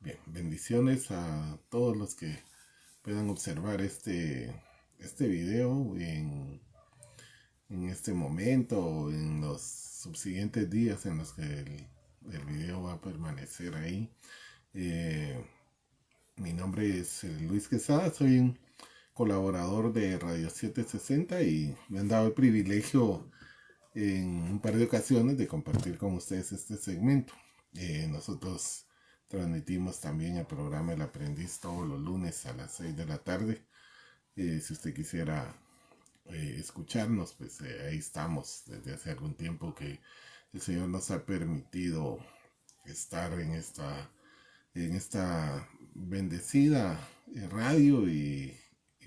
Bien, bendiciones a todos los que puedan observar este video en este momento o en los subsiguientes días en los que el video va a permanecer ahí. Eh, Mi nombre es Luis Quesada, soy un colaborador de Radio 760 y me han dado el privilegio en un par de ocasiones de compartir con ustedes este segmento. Nosotros transmitimos también el programa El Aprendiz todos los lunes a las 6 de la tarde. Si usted quisiera escucharnos, pues ahí estamos desde hace algún tiempo que el Señor nos ha permitido estar en esta bendecida radio y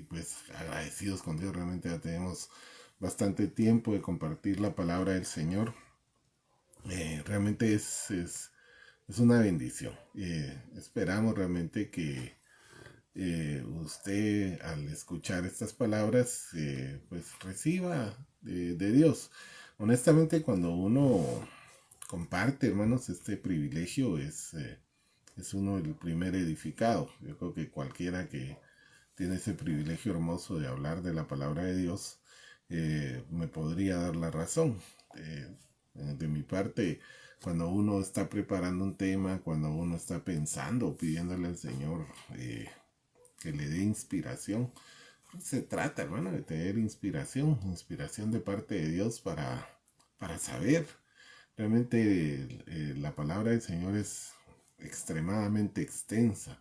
pues agradecidos con Dios. Realmente ya tenemos bastante tiempo de compartir la palabra del Señor. Realmente es una bendición. Esperamos realmente que usted al escuchar estas palabras pues reciba de Dios. Honestamente, cuando uno comparte, hermanos, este privilegio es uno el primer edificado. Yo creo que cualquiera que tiene ese privilegio hermoso de hablar de la palabra de Dios me podría dar la razón. De mi parte, cuando uno está preparando un tema, cuando uno está pensando, pidiéndole al Señor que le dé inspiración, se trata, hermano, de tener inspiración de parte de Dios para saber. Realmente la palabra del Señor es extremadamente extensa.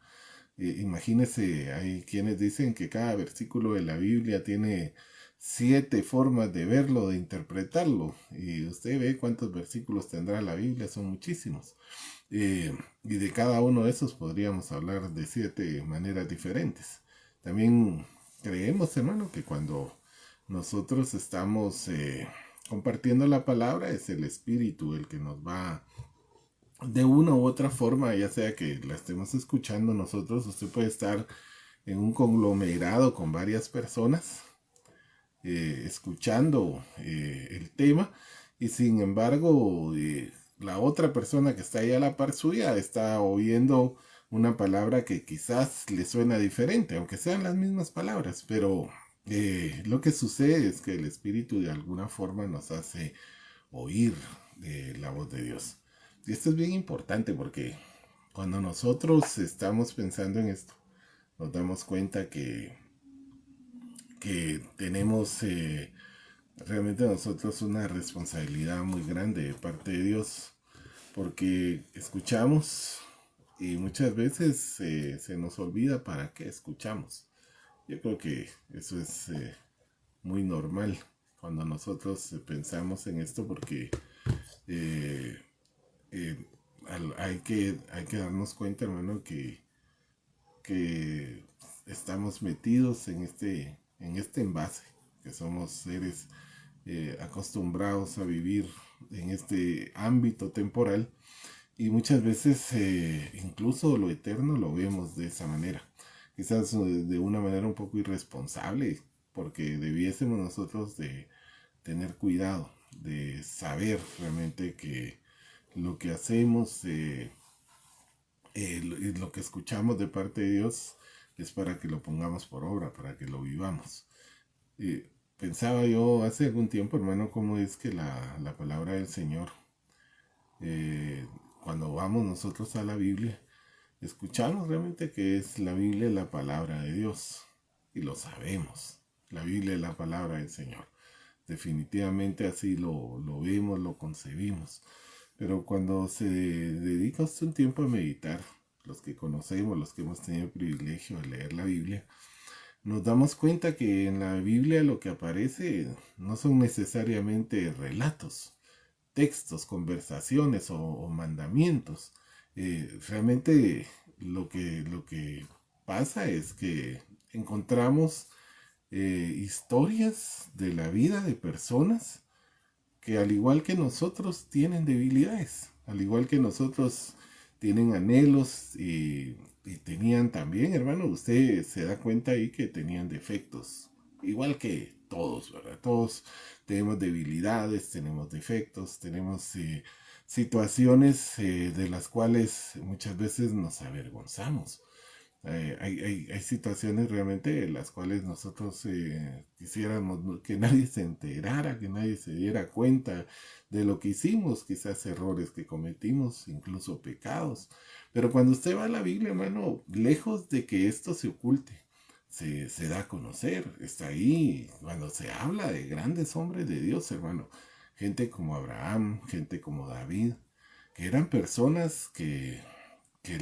Imagínese, hay quienes dicen que cada versículo de la Biblia tiene 7 formas de verlo, de interpretarlo. Y usted ve cuántos versículos tendrá la Biblia, son muchísimos. Y de cada uno de esos podríamos hablar de 7 maneras diferentes. También creemos, hermano, que cuando nosotros estamos compartiendo la palabra, es el Espíritu el que nos va de una u otra forma, ya sea que la estemos escuchando nosotros. Usted puede estar en un conglomerado con varias personas escuchando el tema, y sin embargo la otra persona que está ahí a la par suya está oyendo una palabra que quizás le suena diferente, aunque sean las mismas palabras, pero lo que sucede es que el Espíritu de alguna forma nos hace oír la voz de Dios. Y esto es bien importante porque cuando nosotros estamos pensando en esto, nos damos cuenta que tenemos realmente nosotros una responsabilidad muy grande de parte de Dios, porque escuchamos y muchas veces se nos olvida para qué escuchamos. Yo creo que eso es muy normal cuando nosotros pensamos en esto, porque eh, eh, hay que darnos cuenta, hermano, que estamos metidos en este envase, que somos seres acostumbrados a vivir en este ámbito temporal, y muchas veces incluso lo eterno lo vemos de esa manera, quizás de una manera un poco irresponsable, porque debiésemos nosotros de tener cuidado, de saber realmente que lo que hacemos y lo que escuchamos de parte de Dios es para que lo pongamos por obra, para que lo vivamos. Pensaba yo hace algún tiempo, hermano, cómo es que la palabra del Señor, eh, cuando vamos nosotros a la Biblia, escuchamos realmente que es la Biblia la palabra de Dios, y lo sabemos. La Biblia es la palabra del Señor. Definitivamente así lo vemos, lo concebimos. Pero cuando se dedica usted un tiempo a meditar, los que conocemos, los que hemos tenido el privilegio de leer la Biblia, nos damos cuenta que en la Biblia lo que aparece no son necesariamente relatos, textos, conversaciones o mandamientos. Realmente lo que pasa es que encontramos historias de la vida de personas que, al igual que nosotros, tienen debilidades, al igual que nosotros tienen anhelos, y tenían también, hermano, usted se da cuenta ahí que tenían defectos, igual que todos, ¿verdad? Todos tenemos debilidades, tenemos defectos, tenemos situaciones de las cuales muchas veces nos avergonzamos. Hay situaciones realmente en las cuales nosotros quisiéramos que nadie se enterara, que nadie se diera cuenta de lo que hicimos, quizás errores que cometimos, incluso pecados. Pero cuando usted va a la Biblia, hermano, lejos de que esto se oculte, se da a conocer, está ahí. Cuando se habla de grandes hombres de Dios, hermano, gente como Abraham, gente como David, que eran personas que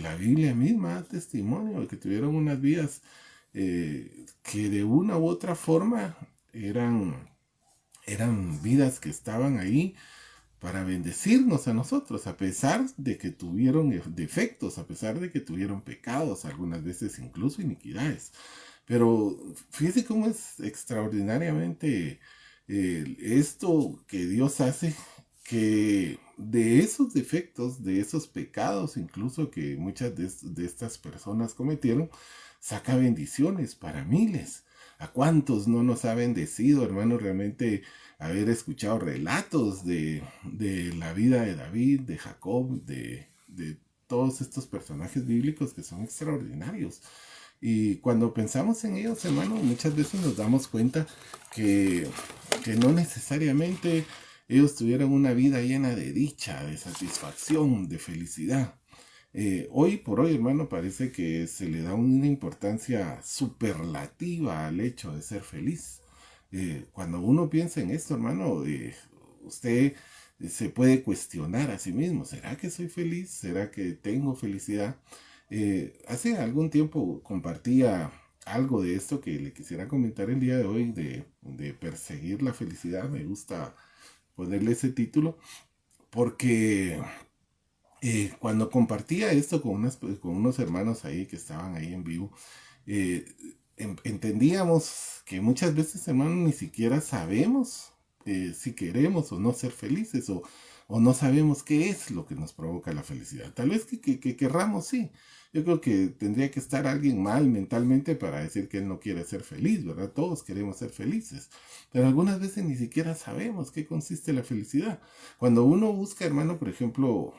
la Biblia misma da testimonio de que tuvieron unas vidas que de una u otra forma eran vidas que estaban ahí para bendecirnos a nosotros, a pesar de que tuvieron defectos, a pesar de que tuvieron pecados, algunas veces incluso iniquidades. Pero fíjese cómo es extraordinariamente esto que Dios hace, que de esos defectos, de esos pecados, incluso que muchas de estas personas cometieron, saca bendiciones para miles. ¿A cuántos no nos ha bendecido, hermano, realmente haber escuchado relatos de la vida de David, de Jacob, de todos estos personajes bíblicos que son extraordinarios? Y cuando pensamos en ellos, hermano, muchas veces nos damos cuenta que, que no necesariamente ellos tuvieron una vida llena de dicha, de satisfacción, de felicidad. Hoy por hoy, hermano, parece que se le da una importancia superlativa al hecho de ser feliz. Cuando uno piensa en esto, hermano, usted se puede cuestionar a sí mismo, ¿será que soy feliz? ¿Será que tengo felicidad? Hace algún tiempo compartía algo de esto que le quisiera comentar el día de hoy, de perseguir la felicidad. Me gusta ponerle ese título porque cuando compartía esto con unos hermanos ahí que estaban ahí en vivo, eh, entendíamos que muchas veces, hermanos, ni siquiera sabemos si queremos o no ser felices o no sabemos qué es lo que nos provoca la felicidad. Tal vez que querramos, sí. Yo creo que tendría que estar alguien mal mentalmente para decir que él no quiere ser feliz, ¿verdad? Todos queremos ser felices, pero algunas veces ni siquiera sabemos qué consiste la felicidad. Cuando uno busca, hermano, por ejemplo,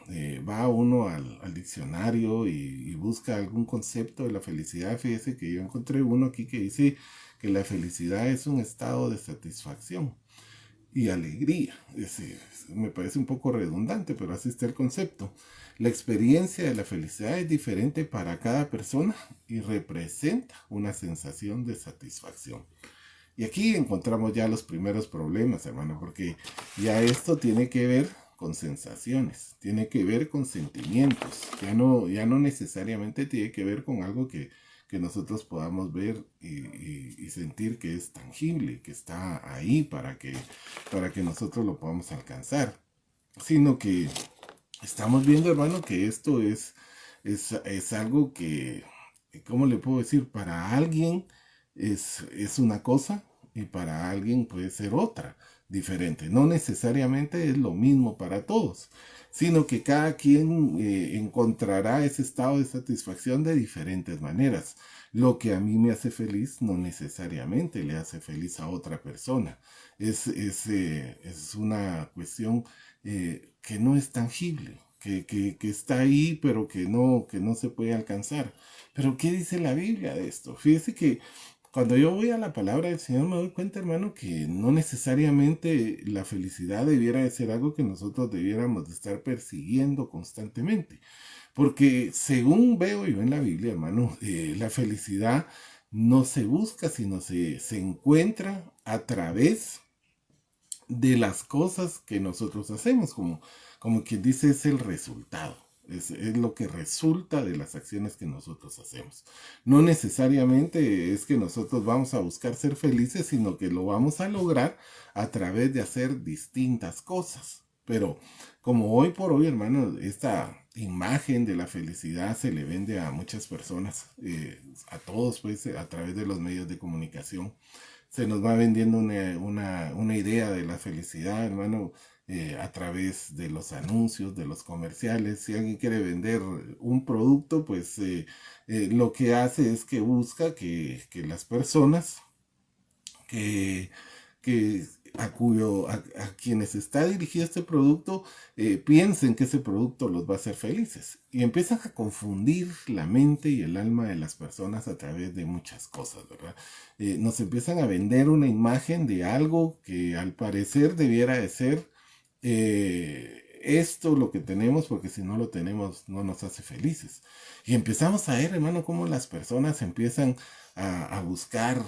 va uno al diccionario y busca algún concepto de la felicidad, fíjese que yo encontré uno aquí que dice que la felicidad es un estado de satisfacción y alegría. Me parece un poco redundante, pero así está el concepto. La experiencia de la felicidad es diferente para cada persona y representa una sensación de satisfacción. Y aquí encontramos ya los primeros problemas, hermano, porque ya esto tiene que ver con sensaciones, tiene que ver con sentimientos, ya no necesariamente tiene que ver con algo que nosotros podamos ver y sentir que es tangible, que está ahí para que nosotros lo podamos alcanzar, sino que estamos viendo, hermano, que esto es algo que, ¿cómo le puedo decir? Para alguien es una cosa y para alguien puede ser otra, diferente. No necesariamente es lo mismo para todos, sino que cada quien encontrará ese estado de satisfacción de diferentes maneras. Lo que a mí me hace feliz no necesariamente le hace feliz a otra persona. Es una cuestión que no es tangible, que está ahí, pero que no se puede alcanzar. Pero ¿qué dice la Biblia de esto? Fíjese que cuando yo voy a la palabra del Señor me doy cuenta, hermano, que no necesariamente la felicidad debiera de ser algo que nosotros debiéramos de estar persiguiendo constantemente. Porque según veo yo en la Biblia, hermano, la felicidad no se busca, sino se encuentra a través de las cosas que nosotros hacemos, como quien dice, es el resultado. Es lo que resulta de las acciones que nosotros hacemos. No necesariamente es que nosotros vamos a buscar ser felices, sino que lo vamos a lograr a través de hacer distintas cosas. Pero como hoy por hoy, hermano, esta imagen de la felicidad se le vende a muchas personas, a todos, pues, a través de los medios de comunicación se nos va vendiendo una idea de la felicidad, hermano, a través de los anuncios, de los comerciales. Si alguien quiere vender un producto, pues lo que hace es que busca que las personas que, que a quienes está dirigido este producto piensen que ese producto los va a hacer felices. Y empiezan a confundir la mente y el alma de las personas a través de muchas cosas, ¿verdad? Nos empiezan a vender una imagen de algo que al parecer debiera de ser esto lo que tenemos, porque si no lo tenemos no nos hace felices. Y empezamos a ver, hermano, cómo las personas empiezan a buscar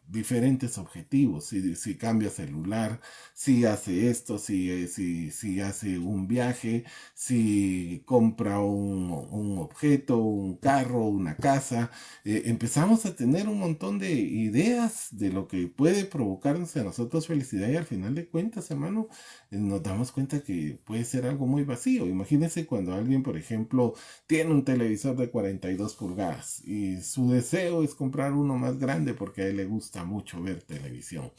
diferentes objetivos. Si cambia celular, si hace esto, si hace un viaje, si compra un objeto, un carro, una casa. Empezamos a tener un montón de ideas de lo que puede provocarnos a nosotros felicidad y al final de cuentas, hermano, nos damos cuenta que puede ser algo muy vacío. Imagínense cuando alguien, por ejemplo, tiene un televisor de 42 pulgadas y su deseo es comprar uno más grande porque a él le gusta mucho ver televisión.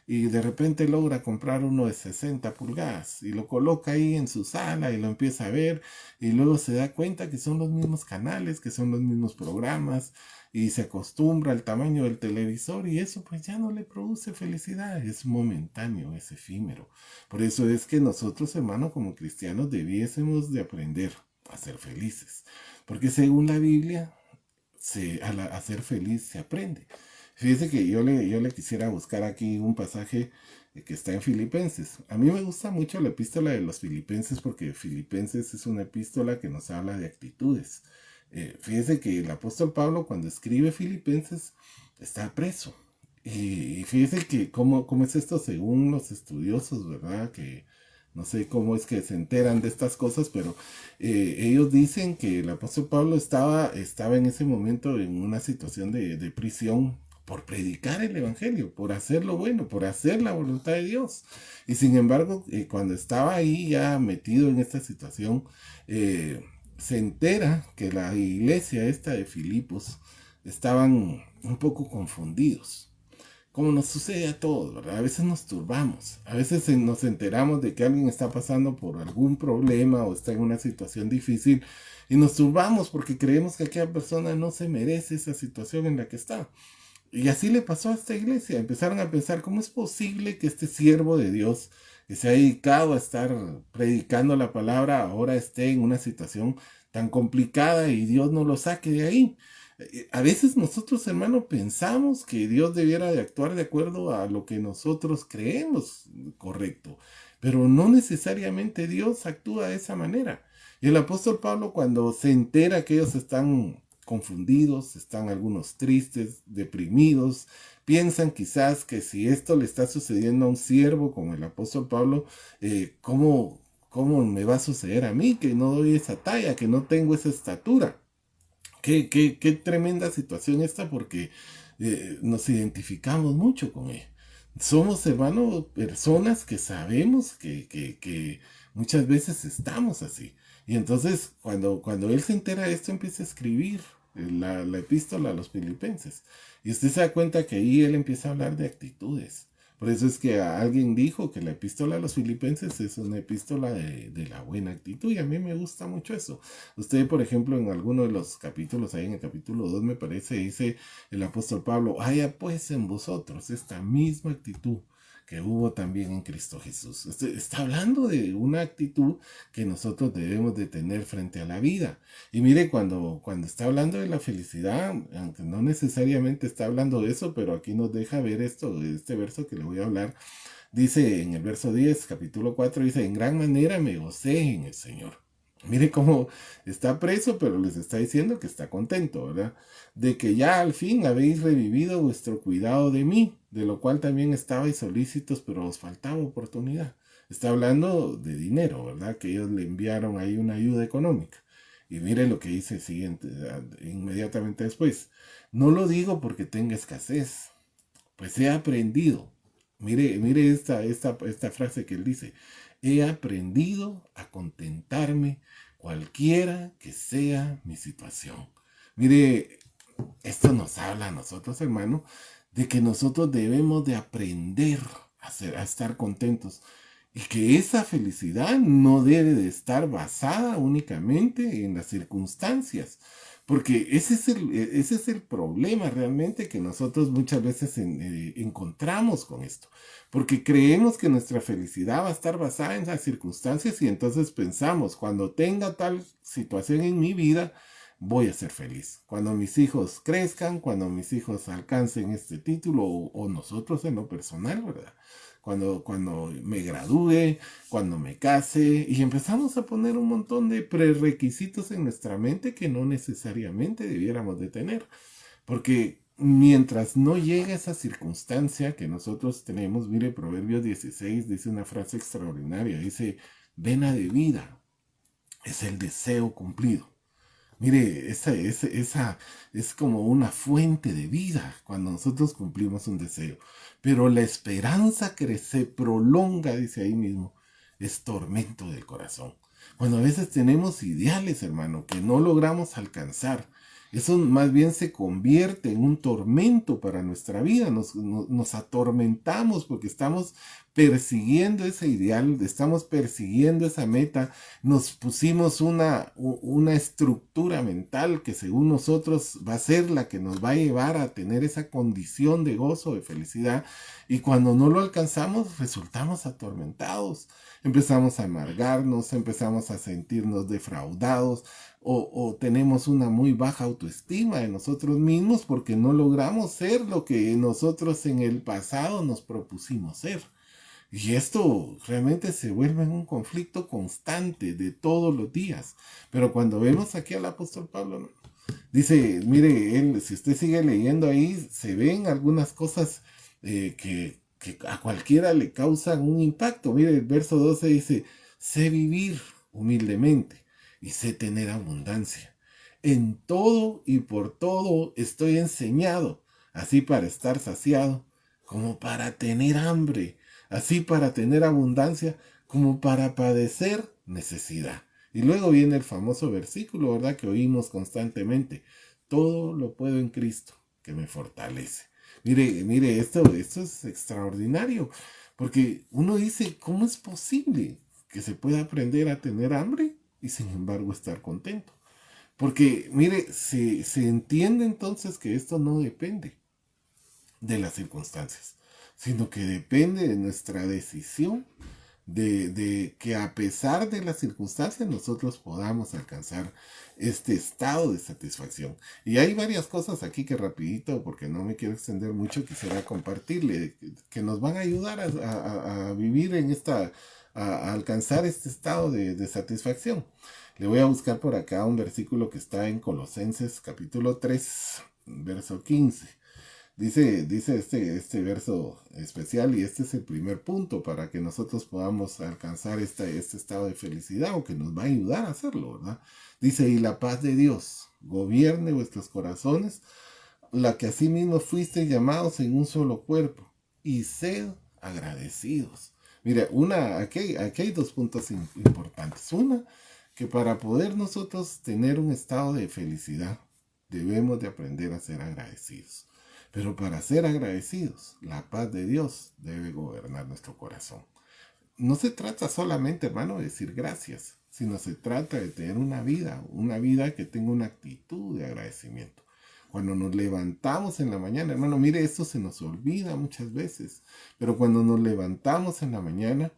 Y de repente logra comprar uno de 60 pulgadas y lo coloca ahí en su sala y lo empieza a ver y luego se da cuenta que son los mismos canales, que son los mismos programas y se acostumbra al tamaño del televisor y eso pues ya no le produce felicidad, es momentáneo, es efímero. Por eso es que nosotros, hermano, como cristianos debiésemos de aprender a ser felices, porque según la Biblia, a ser feliz se aprende. Fíjese que yo le quisiera buscar aquí un pasaje que está en Filipenses. A mí me gusta mucho la epístola de los Filipenses porque Filipenses es una epístola que nos habla de actitudes. Fíjese que el apóstol Pablo cuando escribe Filipenses está preso. Y fíjese que cómo es esto según los estudiosos, ¿verdad? Que no sé cómo es que se enteran de estas cosas, pero ellos dicen que el apóstol Pablo estaba en ese momento en una situación de prisión por predicar el Evangelio, por hacer lo bueno, por hacer la voluntad de Dios. Y sin embargo, cuando estaba ahí ya metido en esta situación, se entera que la iglesia esta de Filipos estaban un poco confundidos como nos sucede a todos, ¿verdad? A veces nos turbamos, a veces nos enteramos de que alguien está pasando por algún problema o está en una situación difícil y nos turbamos porque creemos que aquella persona no se merece esa situación en la que está. Y así le pasó a esta iglesia. Empezaron a pensar, ¿cómo es posible que este siervo de Dios, que se ha dedicado a estar predicando la palabra, ahora esté en una situación tan complicada y Dios no lo saque de ahí? A veces nosotros, hermano, pensamos que Dios debiera de actuar de acuerdo a lo que nosotros creemos correcto, pero no necesariamente Dios actúa de esa manera. Y el apóstol Pablo, cuando se entera que ellos están confundidos, están algunos tristes, deprimidos, piensan quizás que si esto le está sucediendo a un siervo como el apóstol Pablo, ¿cómo me va a suceder a mí que no doy esa talla, que no tengo esa estatura? Qué tremenda situación esta porque nos identificamos mucho con ella. Somos, hermanos, personas que sabemos que muchas veces estamos así. Y entonces, cuando él se entera de esto, empieza a escribir la epístola a los filipenses. Y usted se da cuenta que ahí él empieza a hablar de actitudes. Por eso es que alguien dijo que la epístola a los filipenses es una epístola de la buena actitud y a mí me gusta mucho eso. Usted, por ejemplo, en alguno de los capítulos, ahí en el capítulo 2 me parece, dice el apóstol Pablo, haya pues en vosotros esta misma actitud que hubo también en Cristo Jesús. Está hablando de una actitud que nosotros debemos de tener frente a la vida. Y mire, cuando está hablando de la felicidad, aunque no necesariamente está hablando de eso, pero aquí nos deja ver este verso que le voy a hablar. Dice en el verso 10, capítulo 4, dice, en gran manera me gocé en el Señor. Mire cómo está preso, pero les está diciendo que está contento, ¿verdad? De que ya al fin habéis revivido vuestro cuidado de mí, de lo cual también estabais solícitos, pero os faltaba oportunidad. Está hablando de dinero, ¿verdad? Que ellos le enviaron ahí una ayuda económica. Y mire lo que dice siguiente, inmediatamente después. No lo digo porque tenga escasez, pues he aprendido. Mire esta frase que él dice. He aprendido a contentarme cualquiera que sea mi situación. Mire, esto nos habla a nosotros, hermano, de que nosotros debemos de aprender a estar contentos y que esa felicidad no debe de estar basada únicamente en las circunstancias, Porque ese es el problema realmente que nosotros muchas veces encontramos con esto. Porque creemos que nuestra felicidad va a estar basada en las circunstancias y entonces pensamos, cuando tenga tal situación en mi vida, voy a ser feliz. Cuando mis hijos crezcan, cuando mis hijos alcancen este título o nosotros en lo personal, ¿verdad? Cuando me gradúe, cuando me case, y empezamos a poner un montón de prerequisitos en nuestra mente que no necesariamente debiéramos de tener. Porque mientras no llega esa circunstancia que nosotros tenemos, mire, Proverbios 16 dice una frase extraordinaria, dice, vena de vida es el deseo cumplido. Mire, esa es como una fuente de vida cuando nosotros cumplimos un deseo. Pero la esperanza que se prolonga, dice ahí mismo, es tormento del corazón. Cuando a veces tenemos ideales, hermano, que no logramos alcanzar, eso más bien se convierte en un tormento para nuestra vida. Nos atormentamos porque estamos persiguiendo ese ideal, estamos persiguiendo esa meta, nos pusimos una estructura mental que según nosotros va a ser la que nos va a llevar a tener esa condición de gozo, de felicidad, y cuando no lo alcanzamos resultamos atormentados, empezamos a amargarnos, empezamos a sentirnos defraudados o tenemos una muy baja autoestima de nosotros mismos porque no logramos ser lo que nosotros en el pasado nos propusimos ser. Y esto realmente se vuelve en un conflicto constante de todos los días. Pero cuando vemos aquí al apóstol Pablo, ¿no? Dice, mire, él, si usted sigue leyendo ahí, se ven algunas cosas que a cualquiera le causan un impacto. Mire, el verso 12 dice, sé vivir humildemente y sé tener abundancia. En todo y por todo estoy enseñado, así para estar saciado, como para tener hambre, así para tener abundancia, como para padecer necesidad. Y luego viene el famoso versículo, ¿verdad? Que oímos constantemente. Todo lo puedo en Cristo, que me fortalece. Mire, esto es extraordinario, porque uno dice, ¿cómo es posible que se pueda aprender a tener hambre y sin embargo estar contento? Porque, mire, se entiende entonces que esto no depende de las circunstancias, sino que depende de nuestra decisión de que a pesar de las circunstancias nosotros podamos alcanzar este estado de satisfacción. Y hay varias cosas aquí que rapidito, porque no me quiero extender mucho, quisiera compartirle, que nos van a ayudar a vivir en a alcanzar este estado de satisfacción. Le voy a buscar por acá un versículo que está en Colosenses capítulo 3, verso 15. Dice este verso especial, y este es el primer punto para que nosotros podamos alcanzar este estado de felicidad, o que nos va a ayudar a hacerlo, ¿verdad? Dice, y la paz de Dios gobierne vuestros corazones, la que asimismo fuisteis llamados en un solo cuerpo, y sed agradecidos. Mira, aquí hay dos puntos importantes. Una, que para poder nosotros tener un estado de felicidad, debemos de aprender a ser agradecidos. Pero para ser agradecidos, la paz de Dios debe gobernar nuestro corazón. No se trata solamente, hermano, de decir gracias, sino se trata de tener una vida que tenga una actitud de agradecimiento. Cuando nos levantamos en la mañana, hermano, mire, esto se nos olvida muchas veces, pero cuando nos levantamos en la mañana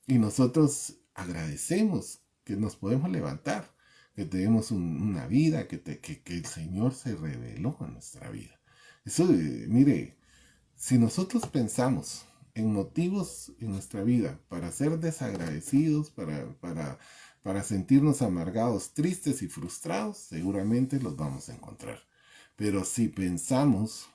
y nosotros agradecemos que nos podemos levantar, que tenemos una vida, que el Señor se reveló en nuestra vida. Eso, mire, si nosotros pensamos en motivos en nuestra vida para ser desagradecidos, para sentirnos amargados, tristes y frustrados, seguramente los vamos a encontrar. Pero si pensamos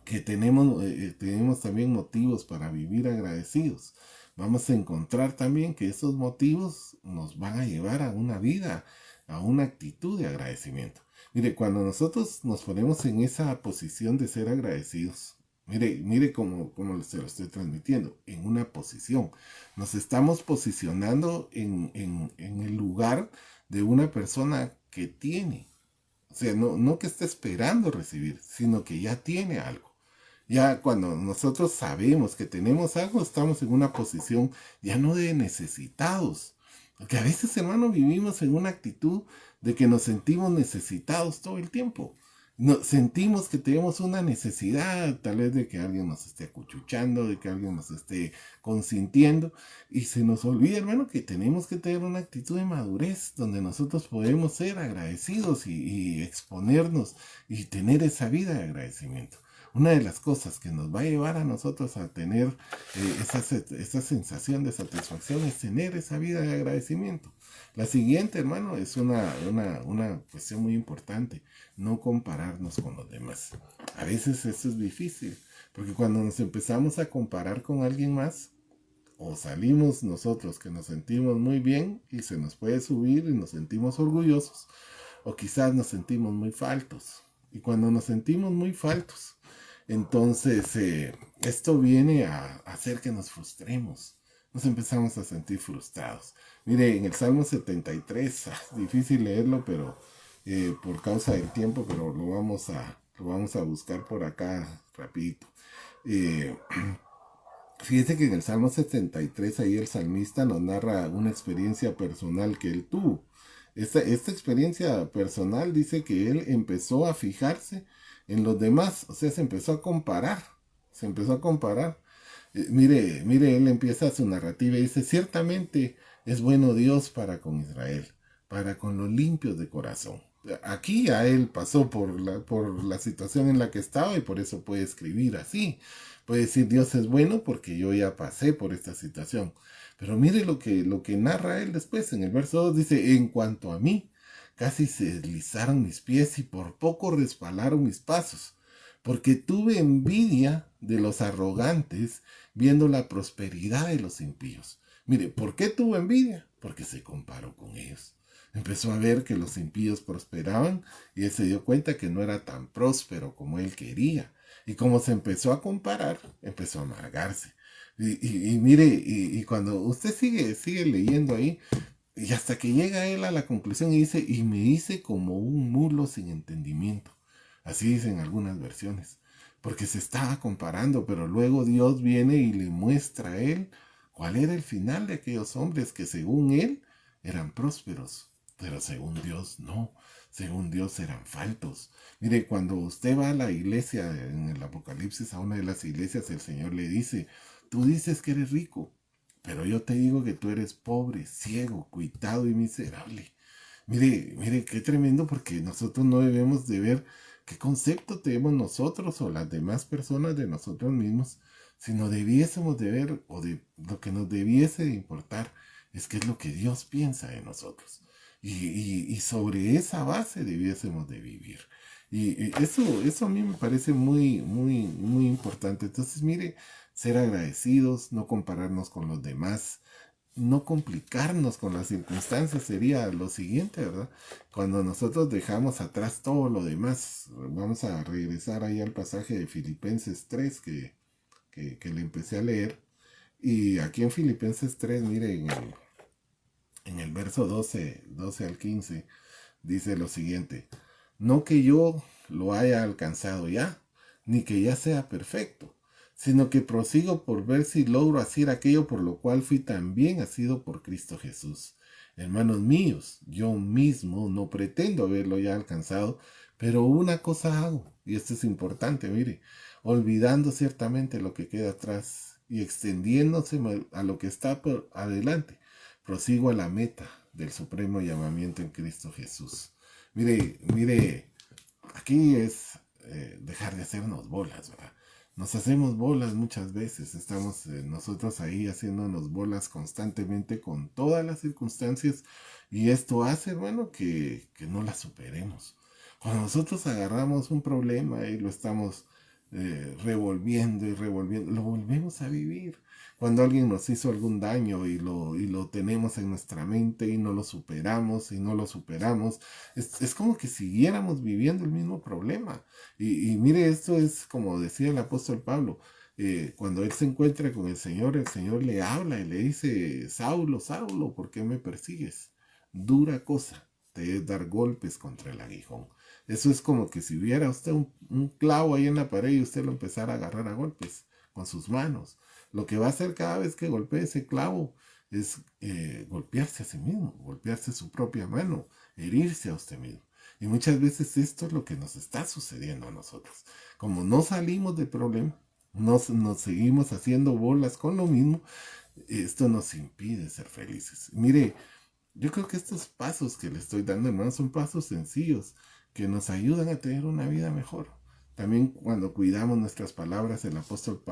que tenemos también motivos para vivir agradecidos, vamos a encontrar también que esos motivos nos van a llevar a una vida, a una actitud de agradecimiento. Mire, cuando nosotros nos ponemos en esa posición de ser agradecidos, mire cómo se lo estoy transmitiendo, en una posición. Nos estamos posicionando en el lugar de una persona que tiene. O sea, no que esté esperando recibir, sino que ya tiene algo. Ya cuando nosotros sabemos que tenemos algo, estamos en una posición ya no de necesitados. Porque a veces, hermano, vivimos en una actitud de que nos sentimos necesitados todo el tiempo. Sentimos que tenemos una necesidad, tal vez de que alguien nos esté acuchuchando, de que alguien nos esté consintiendo, y se nos olvida, hermano, que tenemos que tener una actitud de madurez donde nosotros podemos ser agradecidos y exponernos y tener esa vida de agradecimiento. Una de las cosas que nos va a llevar a nosotros a tener esa sensación de satisfacción es tener esa vida de agradecimiento. La siguiente, hermano, es una cuestión muy importante: no compararnos con los demás. A veces eso es difícil, porque cuando nos empezamos a comparar con alguien más, o salimos nosotros que nos sentimos muy bien y se nos puede subir y nos sentimos orgullosos, o quizás nos sentimos muy faltos. Y cuando nos sentimos muy faltos, entonces esto viene a hacer que nos frustremos. Nos empezamos a sentir frustrados. Mire, en el Salmo 73, difícil leerlo, pero por causa del tiempo, pero lo vamos a buscar por acá rapidito. Eh, Fíjese que en el Salmo 73 ahí el salmista nos narra una experiencia personal que él tuvo. Esta experiencia personal dice que él empezó a fijarse en los demás, o sea, se empezó a comparar, se empezó a comparar. Mire, él empieza su narrativa y dice: ciertamente es bueno Dios para con Israel, para con los limpios de corazón. Aquí a él pasó por la situación en la que estaba y por eso puede escribir así. Puede decir: Dios es bueno porque yo ya pasé por esta situación. Pero mire lo que narra él después. En el verso 2 dice: en cuanto a mí, casi se deslizaron mis pies y por poco resbalaron mis pasos, porque tuve envidia de los arrogantes viendo la prosperidad de los impíos. Mire, ¿por qué tuvo envidia? Porque se comparó con ellos. Empezó a ver que los impíos prosperaban y él se dio cuenta que no era tan próspero como él quería. Y como se empezó a comparar, empezó a amargarse. Y mire, y cuando usted sigue leyendo ahí, y hasta que llega él a la conclusión y dice: y me hice como un mulo sin entendimiento. Así dicen algunas versiones. Porque se estaba comparando, pero luego Dios viene y le muestra a él cuál era el final de aquellos hombres que según él eran prósperos, pero según Dios no. Según Dios eran faltos. Mire, cuando usted va a la iglesia en el Apocalipsis, a una de las iglesias, el Señor le dice: tú dices que eres rico, pero yo te digo que tú eres pobre, ciego, cuitado y miserable. Mire, qué tremendo, porque nosotros no debemos de ver qué concepto tenemos nosotros o las demás personas de nosotros mismos, sino debiésemos de ver, o de lo que nos debiese de importar es qué es lo que Dios piensa de nosotros. Y sobre esa base debiésemos de vivir. Y eso a mí me parece muy importante. Entonces, mire, ser agradecidos, no compararnos con los demás, no complicarnos con las circunstancias sería lo siguiente, ¿verdad? Cuando nosotros dejamos atrás todo lo demás, vamos a regresar ahí al pasaje de Filipenses 3 que le empecé a leer. Y aquí en Filipenses 3, mire, en el verso 12 al 15, dice lo siguiente: no que yo lo haya alcanzado ya, ni que ya sea perfecto, sino que prosigo por ver si logro hacer aquello por lo cual fui también asido por Cristo Jesús. Hermanos míos, yo mismo no pretendo haberlo ya alcanzado, pero una cosa hago, y esto es importante, mire: olvidando ciertamente lo que queda atrás y extendiéndose a lo que está por adelante, prosigo a la meta del supremo llamamiento en Cristo Jesús. Mire, aquí es dejar de hacernos bolas, ¿verdad? Nos hacemos bolas muchas veces, estamos nosotros ahí haciéndonos bolas constantemente con todas las circunstancias, y esto hace, hermano, que no las superemos. Cuando nosotros agarramos un problema y lo estamos revolviendo y revolviendo, lo volvemos a vivir. Cuando alguien nos hizo algún daño y lo tenemos en nuestra mente y no lo superamos y no lo superamos, es como que siguiéramos viviendo el mismo problema. Y mire, esto es como decía el apóstol Pablo: cuando él se encuentra con el Señor le habla y le dice: Saulo, Saulo, ¿por qué me persigues? Dura cosa te es dar golpes contra el aguijón. Eso es como que si hubiera usted un clavo ahí en la pared y usted lo empezara a agarrar a golpes con sus manos. Lo que va a hacer cada vez que golpee ese clavo es golpearse a sí mismo, golpearse su propia mano, herirse a usted mismo. Y muchas veces esto es lo que nos está sucediendo a nosotros. Como no salimos del problema, nos seguimos haciendo bolas con lo mismo, esto nos impide ser felices. Mire, yo creo que estos pasos que le estoy dando, hermano, son pasos sencillos que nos ayudan a tener una vida mejor. También cuando cuidamos nuestras palabras, el apóstol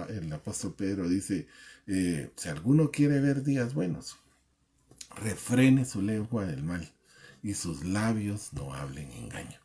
Pedro dice, si alguno quiere ver días buenos, refrene su lengua del mal y sus labios no hablen engaño.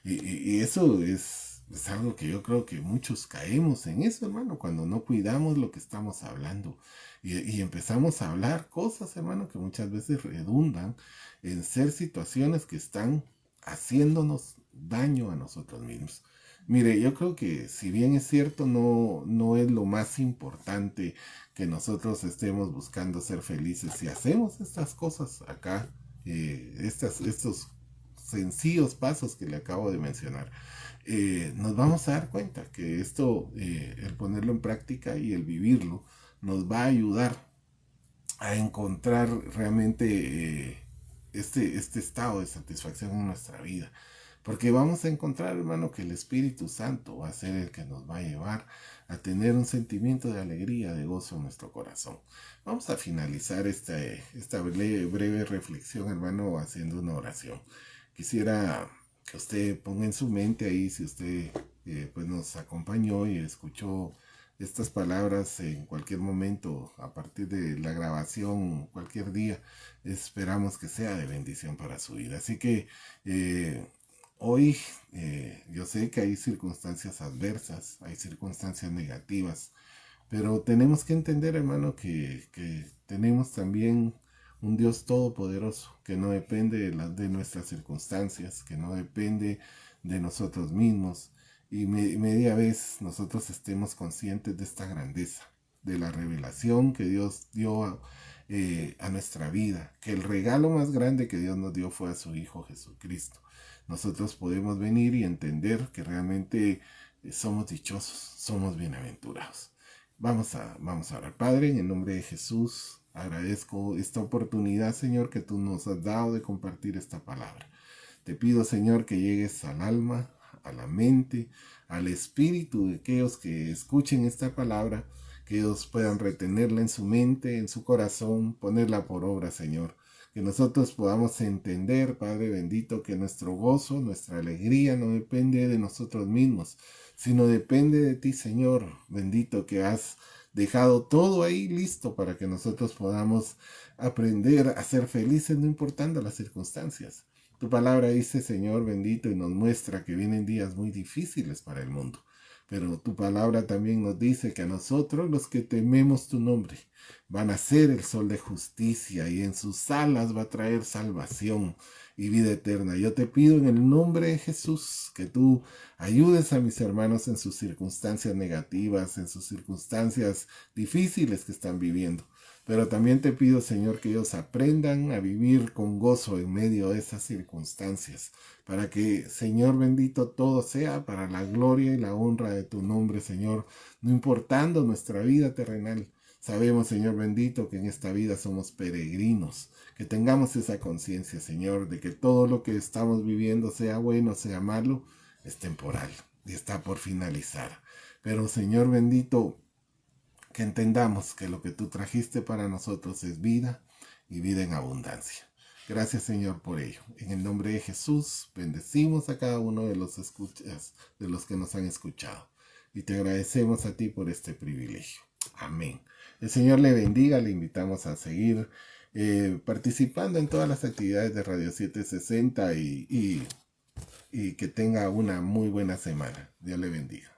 Y eso es algo que yo creo que muchos caemos en eso, hermano, cuando no cuidamos lo que estamos hablando. Y empezamos a hablar cosas, hermano, que muchas veces redundan en ser situaciones que están haciéndonos daño a nosotros mismos. Mire, yo creo que si bien es cierto, no es lo más importante que nosotros estemos buscando ser felices. Si hacemos estas cosas acá, estos sencillos pasos que le acabo de mencionar, nos vamos a dar cuenta que esto, el ponerlo en práctica y el vivirlo, nos va a ayudar a encontrar realmente este estado de satisfacción en nuestra vida. Porque vamos a encontrar, hermano, que el Espíritu Santo va a ser el que nos va a llevar a tener un sentimiento de alegría, de gozo en nuestro corazón. Vamos a finalizar esta breve reflexión, hermano, haciendo una oración. Quisiera que usted ponga en su mente ahí, si usted pues nos acompañó y escuchó estas palabras en cualquier momento, a partir de la grabación, cualquier día, esperamos que sea de bendición para su vida. Así que hoy yo sé que hay circunstancias adversas, hay circunstancias negativas, pero tenemos que entender, hermano, que tenemos también un Dios todopoderoso, que no depende de nuestras circunstancias, que no depende de nosotros mismos. Y media vez nosotros estemos conscientes de esta grandeza, de la revelación que Dios dio a nuestra vida, que el regalo más grande que Dios nos dio fue a su Hijo Jesucristo. Nosotros podemos venir y entender que realmente somos dichosos, somos bienaventurados. Vamos a orar. Padre, en el nombre de Jesús, agradezco esta oportunidad, Señor, que tú nos has dado de compartir esta palabra. Te pido, Señor, que llegues al alma, a la mente, al espíritu de aquellos que escuchen esta palabra, que ellos puedan retenerla en su mente, en su corazón, ponerla por obra, Señor. Que nosotros podamos entender, Padre bendito, que nuestro gozo, nuestra alegría no depende de nosotros mismos, sino depende de ti, Señor bendito, que has dejado todo ahí listo para que nosotros podamos aprender a ser felices, no importando las circunstancias. Tu palabra dice, Señor bendito, y nos muestra que vienen días muy difíciles para el mundo. Pero tu palabra también nos dice que a nosotros, los que tememos tu nombre, van a ser el sol de justicia y en sus alas va a traer salvación y vida eterna. Yo te pido en el nombre de Jesús que tú ayudes a mis hermanos en sus circunstancias negativas, en sus circunstancias difíciles que están viviendo. Pero también te pido, Señor, que ellos aprendan a vivir con gozo en medio de esas circunstancias, para que, Señor bendito, todo sea para la gloria y la honra de tu nombre, Señor, no importando nuestra vida terrenal. Sabemos, Señor bendito, que en esta vida somos peregrinos, que tengamos esa conciencia, Señor, de que todo lo que estamos viviendo, sea bueno, sea malo, es temporal y está por finalizar. Pero, Señor bendito, que entendamos que lo que tú trajiste para nosotros es vida y vida en abundancia. Gracias, Señor, por ello. En el nombre de Jesús, bendecimos a cada uno de los escuchas, de los que nos han escuchado. Y te agradecemos a ti por este privilegio. Amén. El Señor le bendiga. Le invitamos a seguir participando en todas las actividades de Radio 760 y que tenga una muy buena semana. Dios le bendiga.